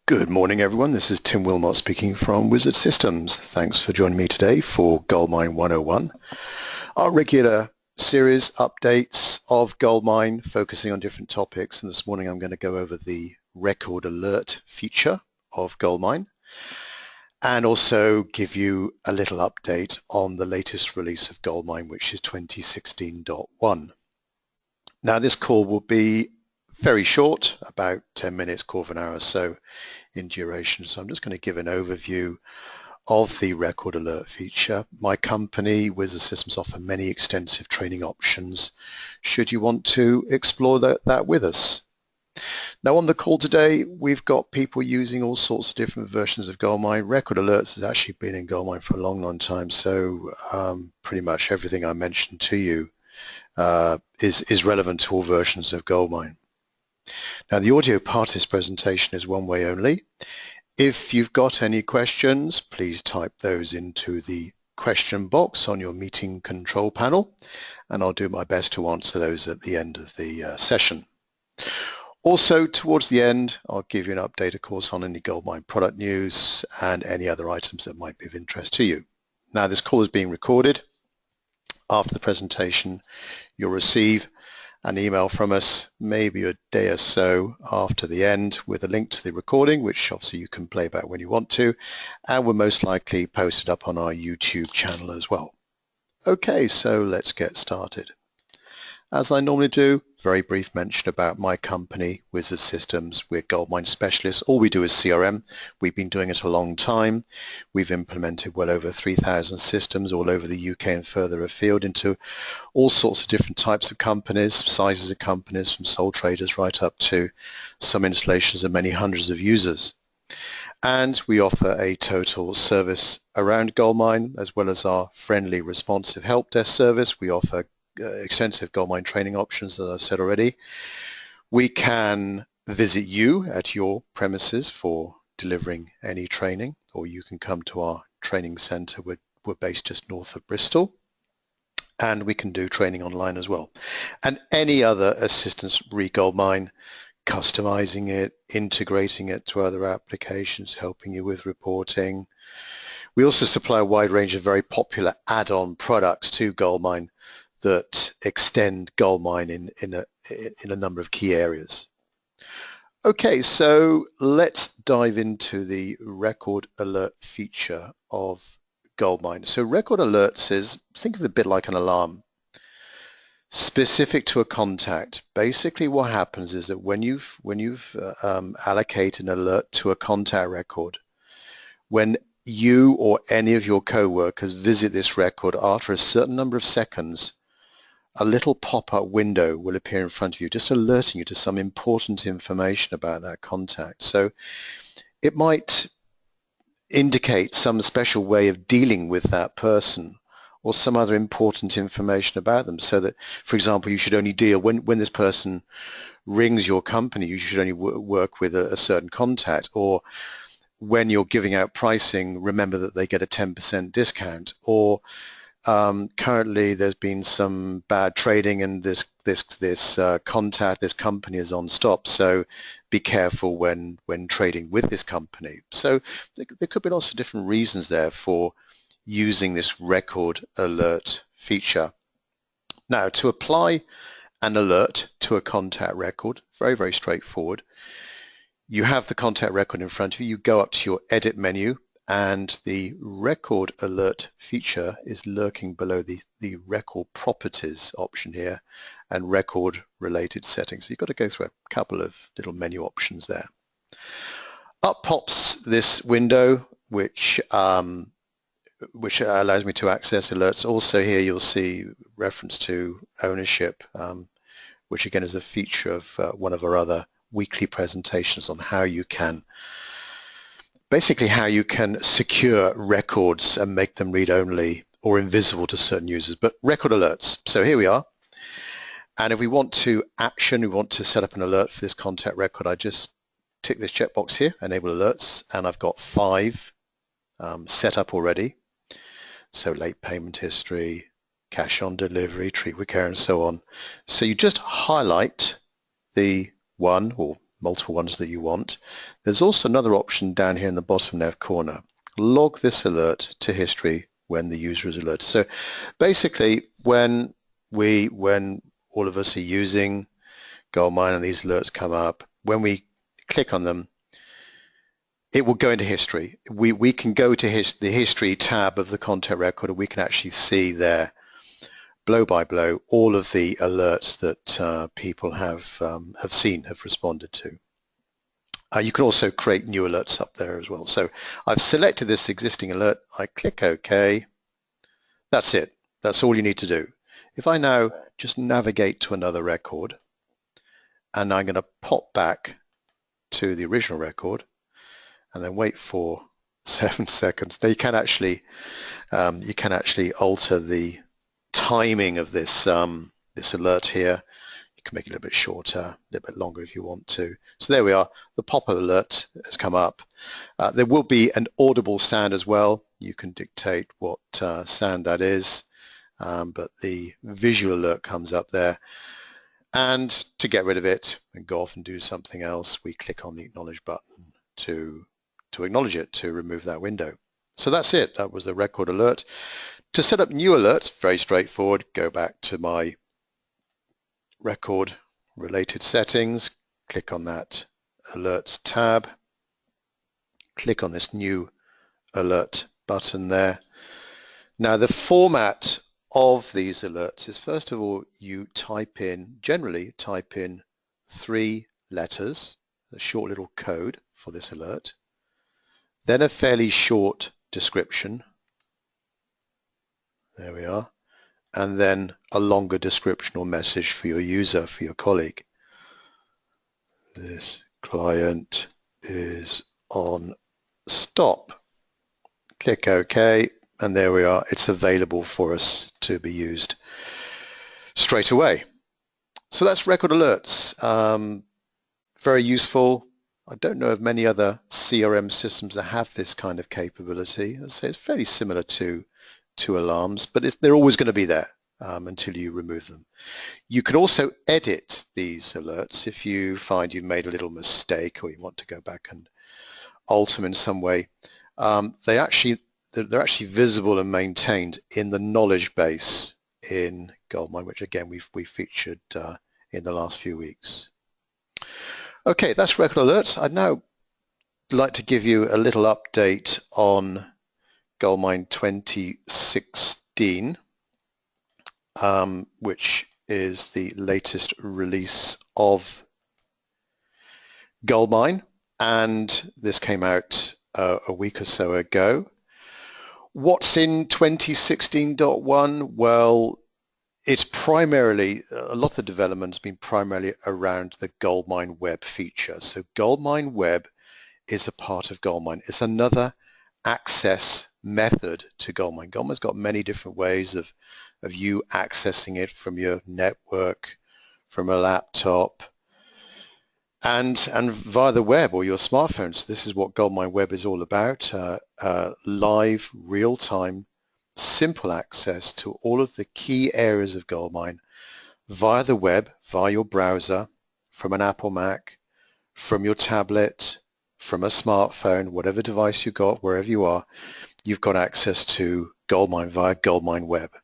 Good morning, everyone. This is Tim Wilmot speaking from Wizard Systems. Thanks for joining me today for GoldMine 101, our regular series updates of GoldMine focusing on different topics. And this morning I'm going to go over the record alert feature of GoldMine and also give you a little update on the latest release of GoldMine, which is 2016.1. Now this call will be very short, about 10 minutes, quarter of an hour or so in duration. So I'm just going to give an overview of the record alert feature. My company, Wizard Systems, offer many extensive training options should you want to explore that with us. Now on the call today, we've got people using all sorts of different versions of GoldMine. Record alerts has actually been in GoldMine for a long time, so pretty much everything I mentioned to you is relevant to all versions of GoldMine. Now the audio part of this presentation is one way only. If you've got any questions, please type those into the question box on your meeting control panel, and I'll do my best to answer those at the end of the session. Also, towards the end, I'll give you an update, of course, on any GoldMine product news and any other items that might be of interest to you. Now this call is being recorded. After the presentation, you'll receive an email from us maybe a day or so after the end with a link to the recording, which obviously you can play back when you want to, and we'll most likely post it up on our YouTube channel as well. Okay, so let's get started. As I normally do, very brief mention about my company, Wizard Systems. We're GoldMine specialists. All we do is CRM. We've been doing it a long time. We've implemented well over 3,000 systems all over the UK and further afield into all sorts of different types of companies, sizes of companies, from sole traders right up to some installations of many hundreds of users. And we offer a total service around GoldMine, as well as our friendly, responsive help desk service. We offer extensive GoldMine training options, as I've said already. We can visit you at your premises for delivering any training, or you can come to our training centre. We're based just north of Bristol, and we can do training online as well. And any other assistance re GoldMine, customizing it, integrating it to other applications, helping you with reporting. We also supply a wide range of very popular add-on products to GoldMine that extend GoldMine in a number of key areas. Okay, so let's dive into the record alert feature of GoldMine. So record alerts is, think of it a bit like an alarm, specific to a contact. Basically what happens is that when you've allocated an alert to a contact record, when you or any of your co-workers visit this record, after a certain number of seconds, a little pop-up window will appear in front of you, just alerting you to some important information about that contact. So it might indicate some special way of dealing with that person or some other important information about them, so that, for example, you should only deal, when this person rings your company, you should only work with a certain contact, or when you're giving out pricing, remember that they get a 10% discount, or currently there's been some bad trading and this contact, this company is on stop, so be careful when trading with this company. So there could be lots of different reasons there for using this record alert feature. Now, to apply an alert to a contact record, very straightforward. You have the contact record in front of you, you go up to your edit menu, and the record alert feature is lurking below the record properties option here and record related settings. So you've got to go through a couple of little menu options there. Up pops this window which allows me to access alerts. Also here you'll see reference to ownership, which again is a feature of one of our other weekly presentations on how you can secure records and make them read-only or invisible to certain users, but record alerts. So here we are. And if we want to we want to set up an alert for this contact record, I just tick this checkbox here, enable alerts, and I've got 5 set up already. So late payment history, cash on delivery, treat with care, and so on. So you just highlight the one or multiple ones that you want. There's also another option down here in the bottom left corner. Log this alert to history when the user is alerted. So basically when all of us are using GoldMine and these alerts come up, when we click on them, it will go into history. We can go to the history tab of the content record, and we can actually see there, blow by blow, all of the alerts that people have seen, have responded to. You can also create new alerts up there as well. So I've selected this existing alert. I click OK. That's it. That's all you need to do. If I now just navigate to another record, and I'm going to pop back to the original record, and then wait for 7 seconds. Now you can actually alter the timing of this this alert here. You can make it a little bit shorter, a little bit longer if you want to. So there we are. The pop-up alert has come up. There will be an audible sound as well. You can dictate what sound that is, but the visual alert comes up there. And to get rid of it and go off and do something else, we click on the acknowledge button to acknowledge it, to remove that window. So that's it. That was a record alert. To set up new alerts, very straightforward. Go back to my record related settings, click on that alerts tab, click on this new alert button there. Now the format of these alerts is, first of all, you generally type in 3 letters, a short little code for this alert, then a fairly short description, there we are, and then a longer description or message for your user, for your colleague. This client is on stop. Click OK, and there we are. It's available for us to be used straight away. So that's record alerts. Very useful. I don't know of many other CRM systems that have this kind of capability. As I say, it's fairly similar to alarms, but they're always going to be there until you remove them. You can also edit these alerts if you find you've made a little mistake or you want to go back and alter them in some way. They're actually visible and maintained in the knowledge base in GoldMine, which again we've featured in the last few weeks. Okay, that's record alerts. I'd now like to give you a little update on GoldMine 2016, which is the latest release of GoldMine, and this came out a week or so ago. What's in 2016.1? Well, it's primarily, a lot of the development has been primarily around the GoldMine Web feature. So GoldMine Web is a part of GoldMine. It's another access method to GoldMine. GoldMine's got many different ways of you accessing it from your network, from a laptop, and via the web or your smartphone. So this is what GoldMine Web is all about, live, real-time, simple access to all of the key areas of GoldMine via the web, via your browser, from an Apple Mac, from your tablet, from a smartphone, whatever device you got, wherever you are, you've got access to GoldMine via GoldMine Web.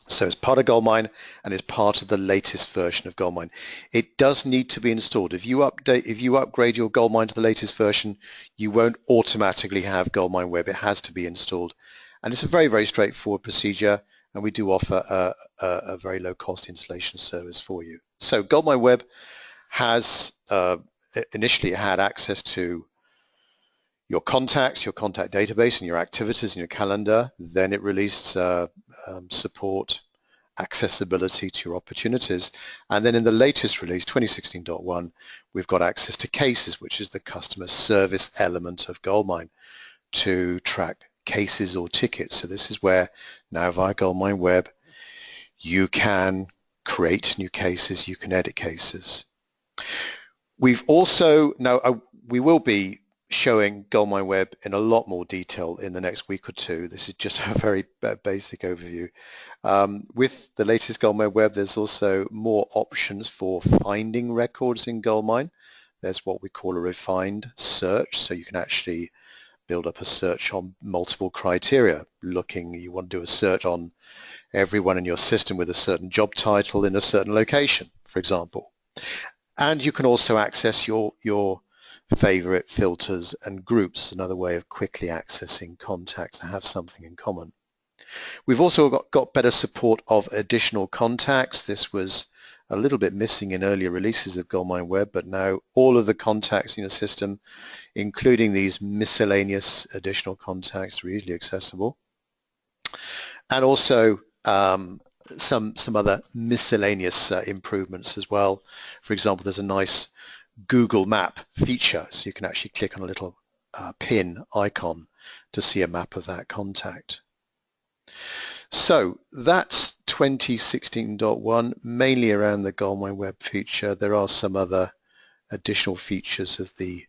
So it's part of GoldMine and it's part of the latest version of GoldMine. It does need to be installed. If you upgrade your GoldMine to the latest version, you won't automatically have GoldMine Web. It has to be installed. And it's a very, very straightforward procedure, and we do offer a very low-cost installation service for you. So GoldMine Web has initially had access to your contacts, your contact database, and your activities and your calendar. Then it released support, accessibility to your opportunities. And then in the latest release, 2016.1, we've got access to cases, which is the customer service element of GoldMine, to track cases or tickets. So this is where now via GoldMine Web you can create new cases, you can edit cases. We've also, now we will be showing GoldMine Web in a lot more detail in the next week or two. This is just a very basic overview. With the latest GoldMine Web, there's also more options for finding records in GoldMine. there's what we call a refined search, so you can actually build up a search on multiple criteria. You want to do a search on everyone in your system with a certain job title in a certain location, for example. And you can also access your favorite filters and groups, another way of quickly accessing contacts that have something in common. We've also got better support of additional contacts. This was a little bit missing in earlier releases of GoldMine Web, but now all of the contacts in your system, including these miscellaneous additional contacts, are easily accessible. And also some other miscellaneous improvements as well. For example, there's a nice Google Map feature, so you can actually click on a little pin icon to see a map of that contact. So that's 2016.1, mainly around the GoldMine Web feature. There are some other additional features of the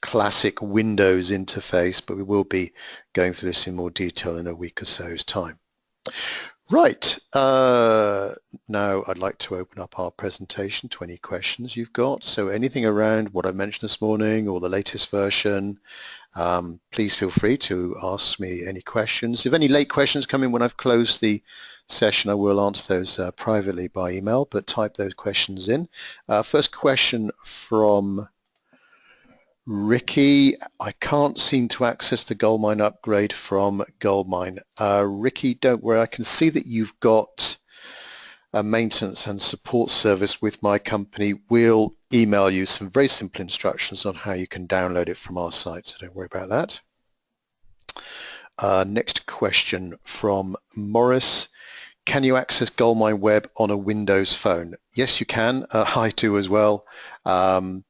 classic Windows interface, but we will be going through this in more detail in a week or so's time. Right, now I'd like to open up our presentation to any questions you've got. So anything around what I mentioned this morning or the latest version, please feel free to ask me any questions. If any late questions come in when I've closed the session, I will answer those privately by email, but type those questions in. First question from Ricky. I can't seem to access the GoldMine upgrade from GoldMine. Ricky, don't worry, I can see that you've got a maintenance and support service with my company. We'll email you some very simple instructions on how you can download it from our site, so don't worry about that. Next question from Morris. Can you access GoldMine Web on a Windows phone? Yes, you can. I do as well.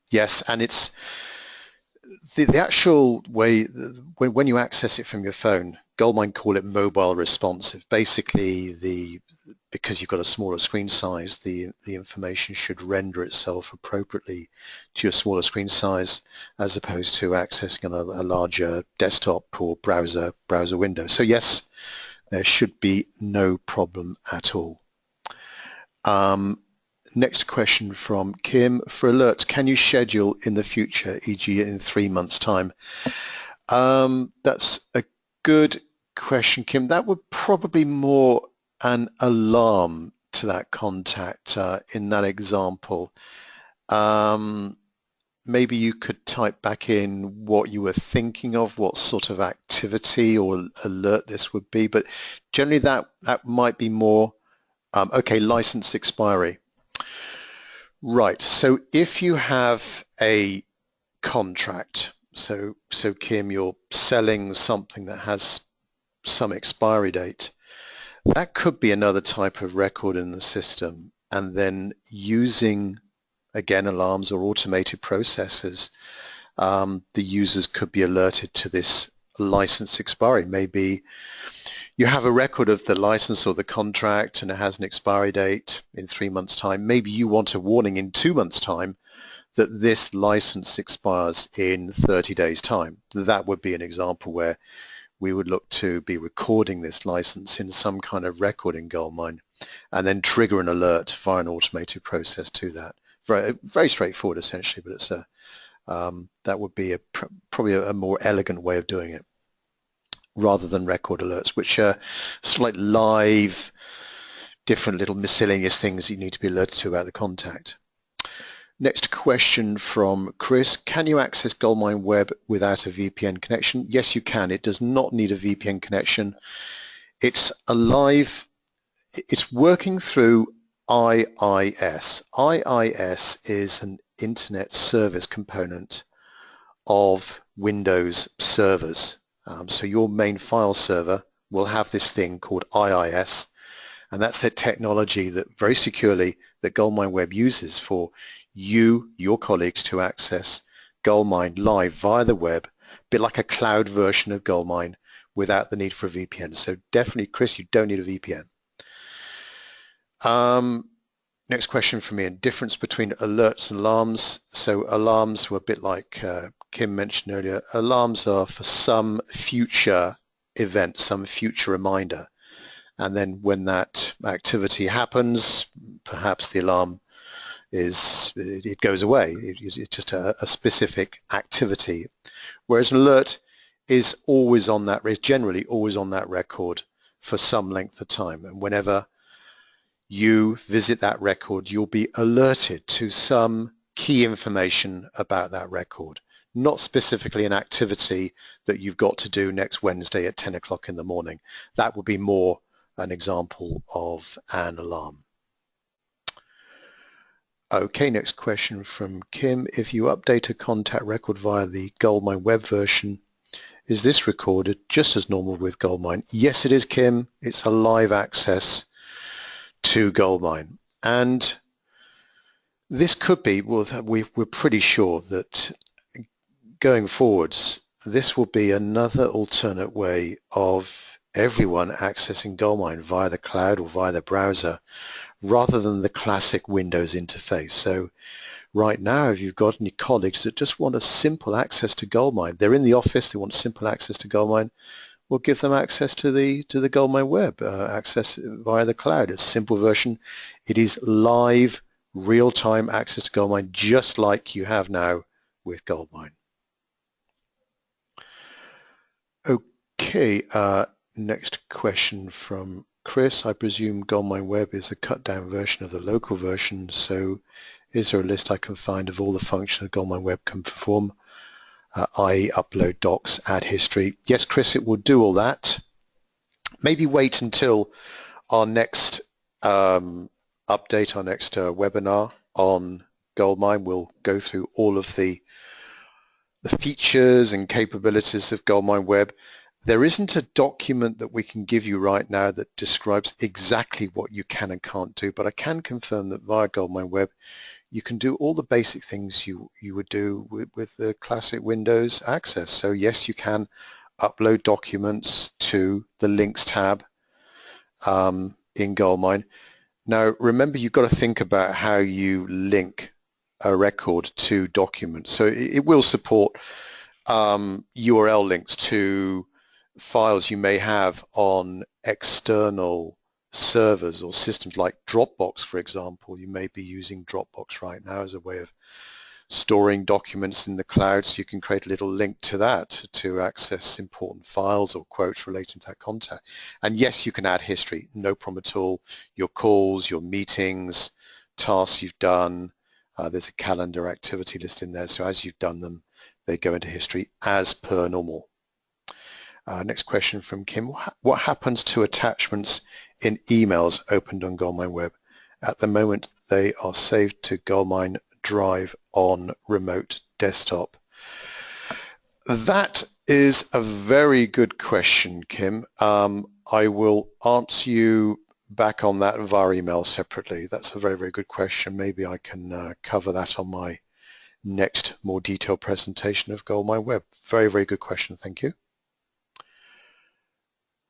Yes, and it's the actual way, when you access it from your phone, GoldMine call it mobile responsive. Basically, because you've got a smaller screen size, the information should render itself appropriately to your smaller screen size, as opposed to accessing on a larger desktop or browser window. So yes, there should be no problem at all. Next question from Kim. For alerts, can you schedule in the future, e.g. in 3 months' time? That's a good question, Kim. That would probably more an alarm to that contact in that example. Maybe you could type back in what you were thinking of, what sort of activity or alert this would be, but generally that might be more, okay, license expiry. Right, so if you have a contract, so Kim, you're selling something that has some expiry date, that could be another type of record in the system, and then using, again, alarms or automated processes, the users could be alerted to this license expiry. Maybe you have a record of the license or the contract and it has an expiry date in 3 months' time. Maybe you want a warning in 2 months' time that this license expires in 30 days' time. That would be an example where we would look to be recording this license in some kind of record in GoldMine and then trigger an alert via an automated process to that. Very straightforward essentially, but it's that would be probably a more elegant way of doing it, rather than record alerts, which are sort of like live, different little miscellaneous things you need to be alerted to about the contact. Next question from Chris. Can you access GoldMine Web without a VPN connection? Yes, you can. It does not need a VPN connection. It's working through IIS. IIS is an internet service component of Windows servers. So your main file server will have this thing called IIS, and that's the technology that very securely that GoldMine Web uses for you, your colleagues, to access GoldMine live via the web, a bit like a cloud version of GoldMine without the need for a VPN. So definitely, Chris, you don't need a VPN. Next question from Ian. Difference between alerts and alarms. So alarms were a bit like Kim mentioned earlier. Alarms are for some future event, some future reminder. And then when that activity happens, perhaps the alarm it goes away. It's just a specific activity, whereas an alert is always on that, is generally always on that record for some length of time, and whenever you visit that record, you'll be alerted to some key information about that record, not specifically an activity that you've got to do next Wednesday at 10 o'clock in the morning. That would be more an example of an alarm. Okay, next question from Kim. If you update a contact record via the GoldMine web version, is this recorded just as normal with GoldMine? Yes, it is, Kim. It's a live access to GoldMine, and this could be, well, we're pretty sure that going forwards this will be another alternate way of everyone accessing GoldMine via the cloud or via the browser rather than the classic Windows interface. So right now, if you've got any colleagues that just want a simple access to GoldMine, they're in the office, they want simple access to GoldMine, we'll give them access to the GoldMine web, access via the cloud. It's a simple version. It is live, real-time access to GoldMine, just like you have now with GoldMine. Okay, next question from Chris. I presume GoldMine web is a cut-down version of the local version, so is there a list I can find of all the functions GoldMine web can perform? I.e. upload docs, add history. Yes, Chris, it will do all that. Maybe wait until our next update, our next webinar on GoldMine. We'll go through all of the features and capabilities of GoldMine web. There isn't a document that we can give you right now that describes exactly what you can and can't do, but I can confirm that via GoldMine web you can do all the basic things you would do with the classic Windows access. So yes, you can upload documents to the links tab in GoldMine. Now remember, you've got to think about how you link a record to documents. So it will support URL links to files you may have on external servers or systems like Dropbox, for example. You may be using Dropbox right now as a way of storing documents in the cloud, so you can create a little link to that to access important files or quotes relating to that contact. And yes, you can add history, no problem at all. Your calls, your meetings, tasks you've done, there's a calendar activity list in there, so as you've done them, they go into history as per normal. Next question from Kim. What happens to attachments in emails opened on GoldMine web? At the moment, they are saved to GoldMine Drive on remote desktop. That is a very good question, Kim. I will answer you back on that via email separately. That's a very, very good question. Maybe I can cover that on my next more detailed presentation of GoldMine web. Very, very good question. Thank you.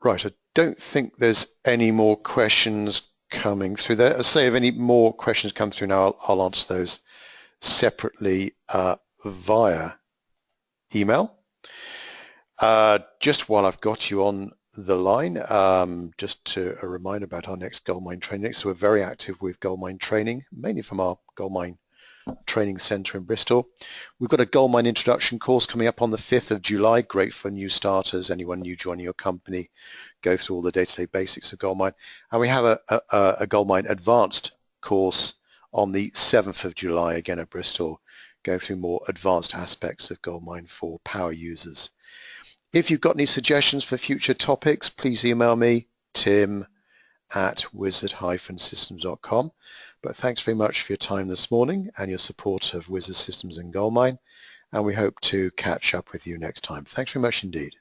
Right, I don't think there's any more questions coming through there. I'll say if any more questions come through now, I'll answer those separately via email. Just while I've got you on the line, just a reminder about our next GoldMine Training. So we're very active with GoldMine Training, mainly from our GoldMine Training Center in Bristol. We've got a GoldMine introduction course coming up on the 5th of July, great for new starters, anyone new joining your company, go through all the day-to-day basics of GoldMine. And we have a GoldMine advanced course on the 7th of July, again at Bristol, going through more advanced aspects of GoldMine for power users. If you've got any suggestions for future topics, please email me, tim@wizard-systems.com. But thanks very much for your time this morning and your support of Wizard Systems and GoldMine, and we hope to catch up with you next time. Thanks very much indeed.